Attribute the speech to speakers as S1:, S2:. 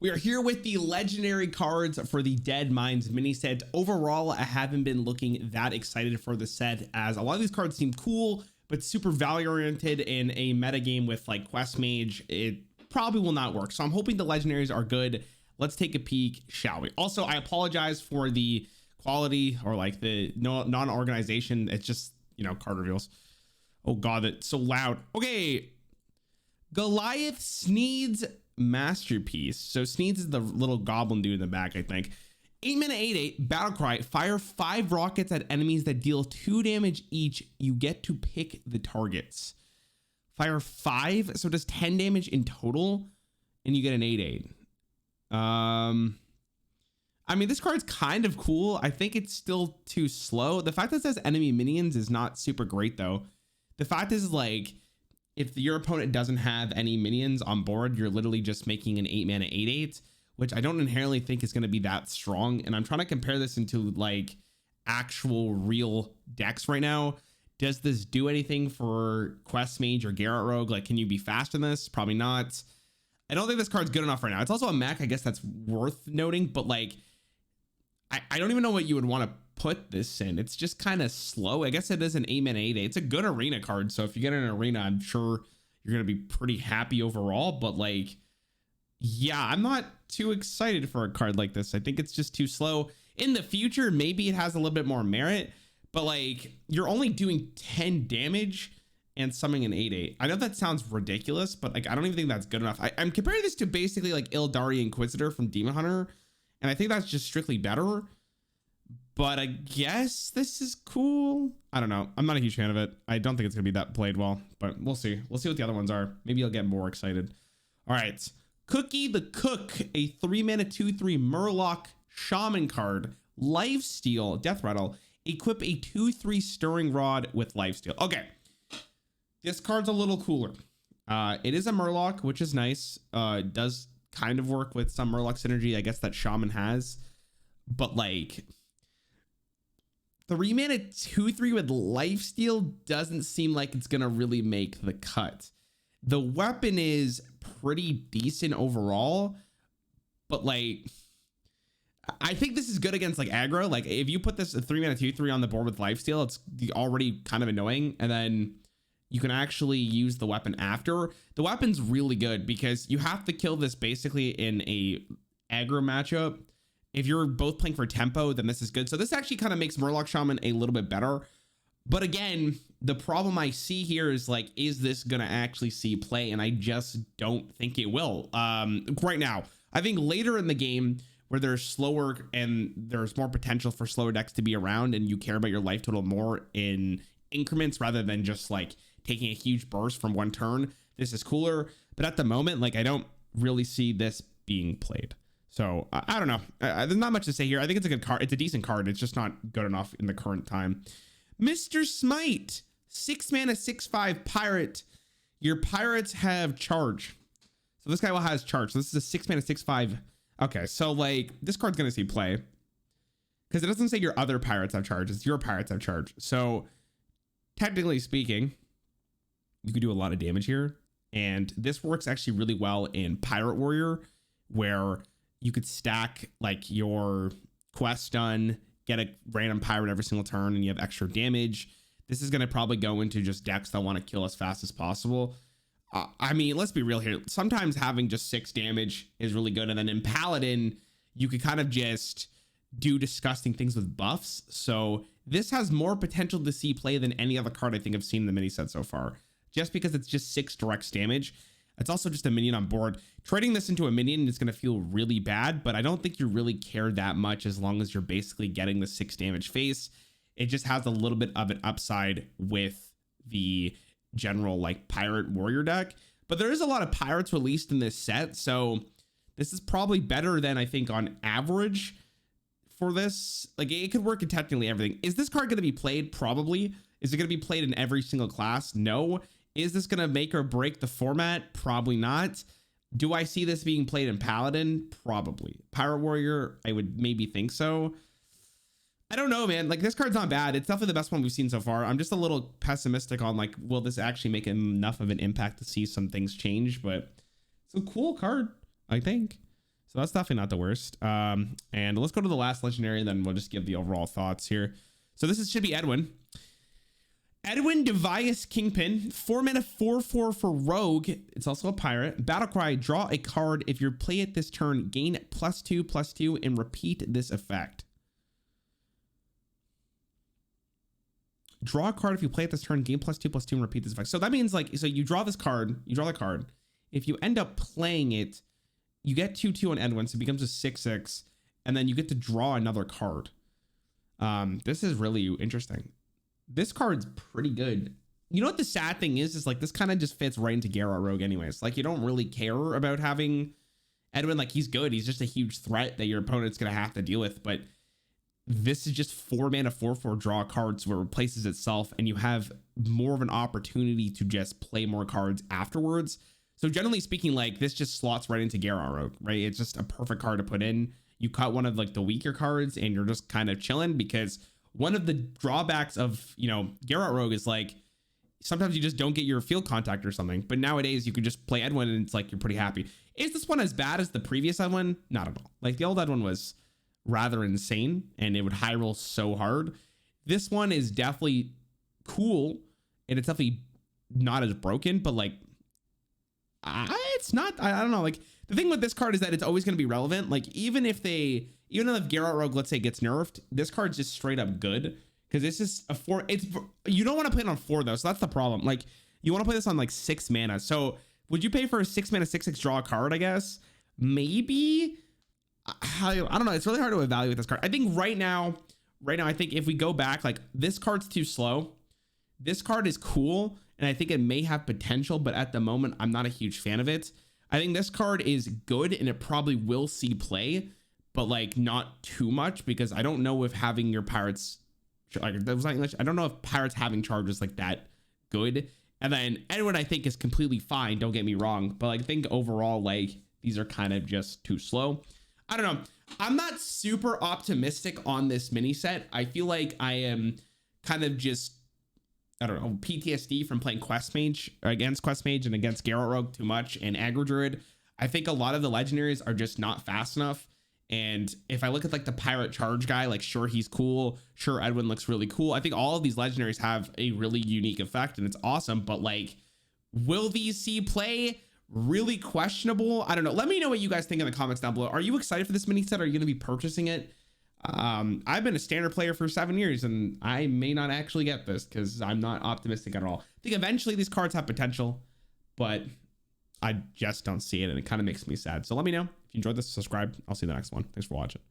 S1: We are here with the legendary cards for the Deadmines mini set. Overall, I haven't been looking that excited for the set, as a lot of these cards seem cool, but super value oriented in a meta game with like Quest Mage. It probably will not work. So I'm hoping the legendaries are good. Let's take a peek, shall we? Also, I apologize for the quality or like the non-organization. It's just, you know, card reveals. Oh God, it's so loud. Okay. Goliath Sneed's Masterpiece. So Sneeds is the little goblin dude in the back, I think. 8 mana 8/8 battle cry. Fire 5 rockets at enemies that deal 2 damage each. You get to pick the targets. Fire 5, so it does 10 damage in total, and you get an 8/8. I mean, this card's kind of cool. I think it's still too slow. The fact that it says enemy minions is not super great though. The fact is, like, if your opponent doesn't have any minions on board, you're literally just making an 8 mana 8/8, which I don't inherently think is going to be that strong. And I'm trying to compare this into like actual real decks right now. Does this do anything for Quest Mage or Garrett Rogue? Like, can you be fast in this? Probably not. I don't think this card's good enough right now. It's also a mech, I guess that's worth noting, but like, I don't even know what you would want to put this in. It's just kind of slow. I guess it is an 8 mana 8/8. It's a good arena card. So if you get an arena, I'm sure you're going to be pretty happy overall. But like, yeah, I'm not too excited for a card like this. I think it's just too slow. In the future, maybe it has a little bit more merit, but like, you're only doing 10 damage and summoning an 8/8. I know that sounds ridiculous, but like, I don't even think that's good enough. I'm comparing this to basically like Ildari Inquisitor from Demon Hunter, and I think that's just strictly better. But I guess this is cool. I don't know. I'm not a huge fan of it. I don't think it's going to be that played well, but we'll see. We'll see what the other ones are. Maybe I'll get more excited. All right. Cookie the Cook, a 3 mana 2/3 Murloc Shaman card. Lifesteal, Death Rattle. Equip a 2/3 Stirring Rod with Lifesteal. Okay. This card's a little cooler. It is a Murloc, which is nice. It does kind of work with some Murloc synergy, I guess, that Shaman has. But like, 3 mana 2/3 with Lifesteal doesn't seem like it's gonna really make the cut. The weapon is pretty decent overall, but like, I think this is good against like aggro. Like, if you put this 3 mana 2/3 on the board with Lifesteal, it's already kind of annoying, and then you can actually use the weapon after. The weapon's really good because you have to kill this basically in a aggro matchup. If you're both playing for tempo, then this is good. So this actually kind of makes Murloc Shaman a little bit better. But again, the problem I see here is like, is this going to actually see play? And I just don't think it will right now. I think later in the game, where there's slower and there's more potential for slower decks to be around, and you care about your life total more in increments rather than just like taking a huge burst from one turn, this is cooler. But at the moment, like, I don't really see this being played. So I don't know. There's not much to say here. I think it's a good card. It's a decent card. It's just not good enough in the current time. Mr. Smite, 6 mana 6/5 pirate. Your pirates have charge. So this guy has charge. So this is a 6 mana 6/5. Okay, so like, this card's gonna see play because it doesn't say your other pirates have charge. It's your pirates have charge. So technically speaking, you could do a lot of damage here, and this works actually really well in Pirate Warrior, where you could stack like your quest done, get a random pirate every single turn, and you have extra damage. This is going to probably go into just decks that want to kill as fast as possible. I mean, let's be real here. Sometimes having just 6 damage is really good. And then in Paladin, you could kind of just do disgusting things with buffs. So this has more potential to see play than any other card I think I've seen in the mini set so far, just because it's just 6 direct damage. It's also just a minion on board. Trading this into a minion is going to feel really bad, but I don't think you really care that much as long as you're basically getting the 6 damage face. It just has a little bit of an upside with the general like pirate warrior deck. But there is a lot of pirates released in this set, so this is probably better than I think on average for this. Like, it could work in technically everything. Is this card going to be played? Probably. Is it going to be played in every single class? No. Is this going to make or break the format? Probably not. Do I see this being played in Paladin? Probably. Pirate Warrior, I would maybe think so. I don't know, man. Like, this card's not bad. It's definitely the best one we've seen so far. I'm just a little pessimistic on like, will this actually make enough of an impact to see some things change? But it's a cool card, I think. So that's definitely not the worst. And let's go to the last legendary, and then we'll just give the overall thoughts here. So should be EDWIN. EDWIN Devious Kingpin, 4 mana, 4/4 for Rogue. It's also a pirate. Battlecry, draw a card. If you play it this turn, gain +2/+2 and repeat this effect. Draw a card if you play it this turn, gain +2/+2 and repeat this effect. So that means like, so you draw this card, you draw the card. If you end up playing it, you get 2/2 on EDWIN, so it becomes a 6/6, and then you get to draw another card. This is really interesting. This card's pretty good. You know what the sad thing is like this kind of just fits right into Geralt Rogue anyways. Like you don't really care about having EDWIN. Like he's good. He's just a huge threat that your opponent's going to have to deal with. But this is just 4 mana, 4/4 draw cards where it replaces itself, and you have more of an opportunity to just play more cards afterwards. So generally speaking, like this just slots right into Geralt Rogue, right? It's just a perfect card to put in. You cut one of like the weaker cards and you're just kind of chilling, because one of the drawbacks of, you know, Geralt Rogue is like, sometimes you just don't get your field contact or something, but nowadays you can just play EDWIN and it's like, you're pretty happy. Is this one as bad as the previous EDWIN? Not at all. Like the old EDWIN was rather insane and it would high roll so hard. This one is definitely cool and it's definitely not as broken, but like, it's not, I don't know. Like the thing with this card is that it's always going to be relevant. Like even if Geralt Rogue, let's say, gets nerfed, this card's just straight up good because it's just a 4. You don't want to play it on 4 though, so that's the problem. Like you want to play this on like 6 mana. So would you pay for a 6 mana 6/6 draw a card? I guess maybe. I don't know. It's really hard to evaluate this card. I think right now, I think if we go back, like this card's too slow. This card is cool, and I think it may have potential, but at the moment, I'm not a huge fan of it. I think this card is good, and it probably will see play, but like not too much, because I don't know if having your pirates, like that was not English. I don't know if pirates having charges like that good. And then EDWIN I think is completely fine. Don't get me wrong, but like, I think overall, like these are kind of just too slow. I don't know. I'm not super optimistic on this mini set. I feel like I am kind of just, I don't know, PTSD from playing Quest Mage against Quest Mage and against Geralt Rogue too much and Aggro Druid. I think a lot of the legendaries are just not fast enough. And if I look at like the pirate charge guy, like sure, he's cool. Sure, EDWIN looks really cool. I think all of these legendaries have a really unique effect and it's awesome. But like, will these see play? Really questionable. I don't know. Let me know what you guys think in the comments down below. Are you excited for this mini set? Are you going to be purchasing it? I've been a standard player for 7 years and I may not actually get this because I'm not optimistic at all. I think eventually these cards have potential, but I just don't see it and it kind of makes me sad. So let me know if you enjoyed this, subscribe. I'll see you in the next one. Thanks for watching.